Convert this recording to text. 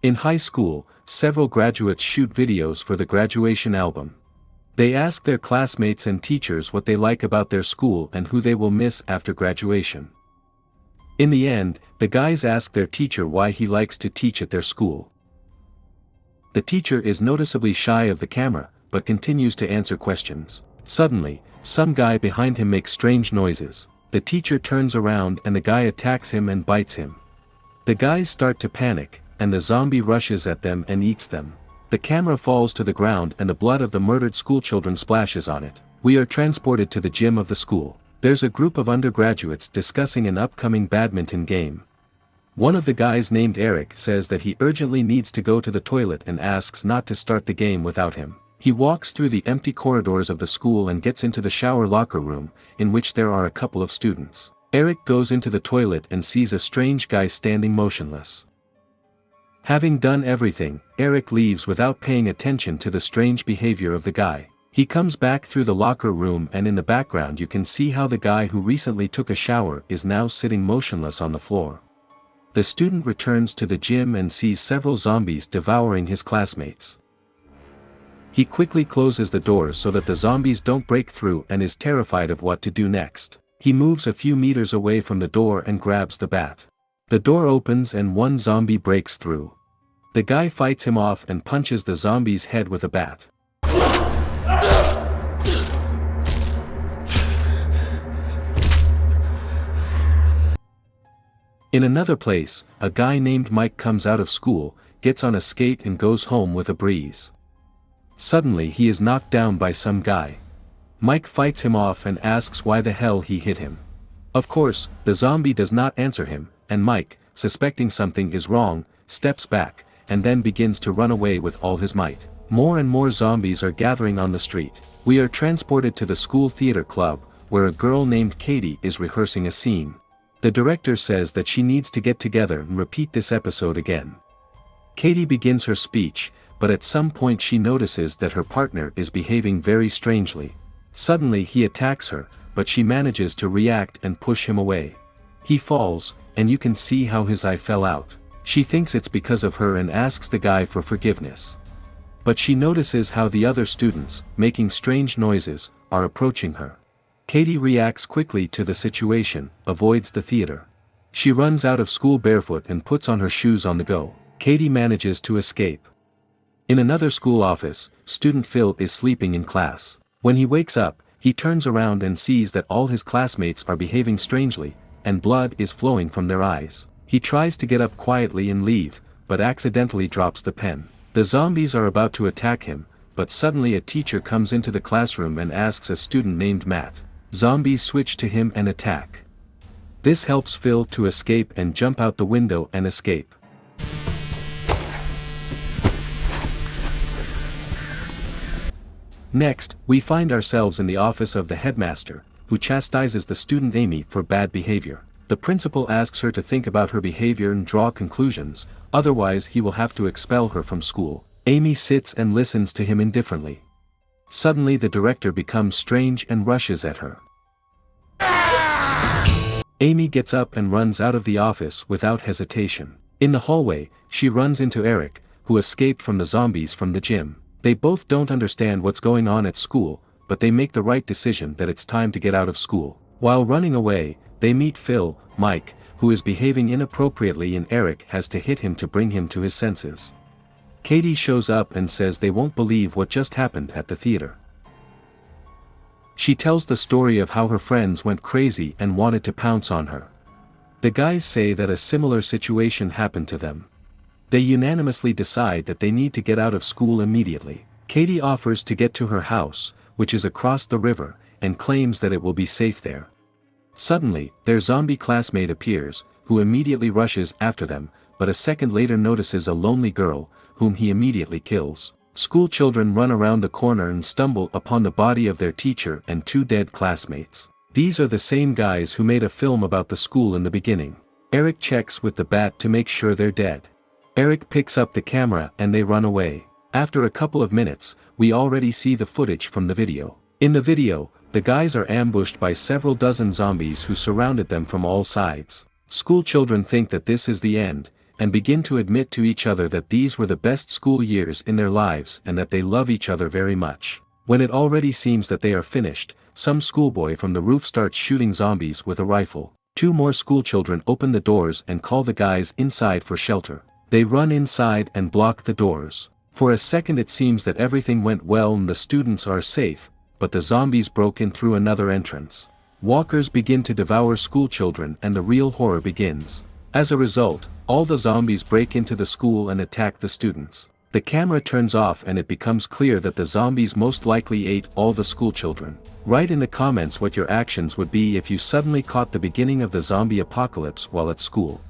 In high school, several graduates shoot videos for the graduation album. They ask their classmates and teachers what they like about their school and who they will miss after graduation. In the end, the guys ask their teacher why he likes to teach at their school. The teacher is noticeably shy of the camera, but continues to answer questions. Suddenly, some guy behind him makes strange noises. The teacher turns around and the guy attacks him and bites him. The guys start to panic, and the zombie rushes at them and eats them. The camera falls to the ground and the blood of the murdered schoolchildren splashes on it. We are transported to the gym of the school. There's a group of undergraduates discussing an upcoming badminton game. One of the guys named Eric says that he urgently needs to go to the toilet and asks not to start the game without him. He walks through the empty corridors of the school and gets into the shower locker room, in which there are a couple of students. Eric goes into the toilet and sees a strange guy standing motionless. Having done everything, Eric leaves without paying attention to the strange behavior of the guy. He comes back through the locker room and in the background you can see how the guy who recently took a shower is now sitting motionless on the floor. The student returns to the gym and sees several zombies devouring his classmates. He quickly closes the doors so that the zombies don't break through and is terrified of what to do next. He moves a few meters away from the door and grabs the bat. The door opens and one zombie breaks through. The guy fights him off and punches the zombie's head with a bat. In another place, a guy named Mike comes out of school, gets on a skate and goes home with a breeze. Suddenly he is knocked down by some guy. Mike fights him off and asks why the hell he hit him. Of course, the zombie does not answer him, and Mike, suspecting something is wrong, steps back, and then begins to run away with all his might. More and more zombies are gathering on the street. We are transported to the school theater club, where a girl named Katie is rehearsing a scene. The director says that she needs to get together and repeat this episode again. Katie begins her speech, but at some point she notices that her partner is behaving very strangely. Suddenly he attacks her, but she manages to react and push him away. He falls, and you can see how his eye fell out. She thinks it's because of her and asks the guy for forgiveness. But she notices how the other students, making strange noises, are approaching her. Katie reacts quickly to the situation, avoids the theater. She runs out of school barefoot and puts on her shoes on the go. Katie manages to escape. In another school office, student Phil is sleeping in class. When he wakes up, he turns around and sees that all his classmates are behaving strangely, and blood is flowing from their eyes. He tries to get up quietly and leave, but accidentally drops the pen. The zombies are about to attack him, but suddenly a teacher comes into the classroom and asks a student named Matt. Zombies switch to him and attack. This helps Phil to escape and jump out the window and escape. Next, we find ourselves in the office of the headmaster, who chastises the student Amy for bad behavior. The principal asks her to think about her behavior and draw conclusions, otherwise he will have to expel her from school. Amy sits and listens to him indifferently. Suddenly the director becomes strange and rushes at her. Amy gets up and runs out of the office without hesitation. In the hallway, she runs into Eric, who escaped from the zombies from the gym. They both don't understand what's going on at school, but they make the right decision that it's time to get out of school. While running away, they meet Phil, Mike, who is behaving inappropriately and Eric has to hit him to bring him to his senses. Katie shows up and says they won't believe what just happened at the theater. She tells the story of how her friends went crazy and wanted to pounce on her. The guys say that a similar situation happened to them. They unanimously decide that they need to get out of school immediately. Katie offers to get to her house, which is across the river, and claims that it will be safe there. Suddenly, their zombie classmate appears, who immediately rushes after them, but a second later notices a lonely girl, whom he immediately kills. School children run around the corner and stumble upon the body of their teacher and two dead classmates. These are the same guys who made a film about the school in the beginning. Eric checks with the bat to make sure they're dead. Eric picks up the camera and they run away. After a couple of minutes, we already see the footage from the video. In the video, the guys are ambushed by several dozen zombies who surrounded them from all sides. School children think that this is the end, and begin to admit to each other that these were the best school years in their lives and that they love each other very much. When it already seems that they are finished, some schoolboy from the roof starts shooting zombies with a rifle. Two more schoolchildren open the doors and call the guys inside for shelter. They run inside and block the doors. For a second it seems that everything went well and the students are safe, but the zombies broke in through another entrance. Walkers begin to devour schoolchildren and the real horror begins. As a result, all the zombies break into the school and attack the students. The camera turns off and it becomes clear that the zombies most likely ate all the schoolchildren. Write in the comments what your actions would be if you suddenly caught the beginning of the zombie apocalypse while at school.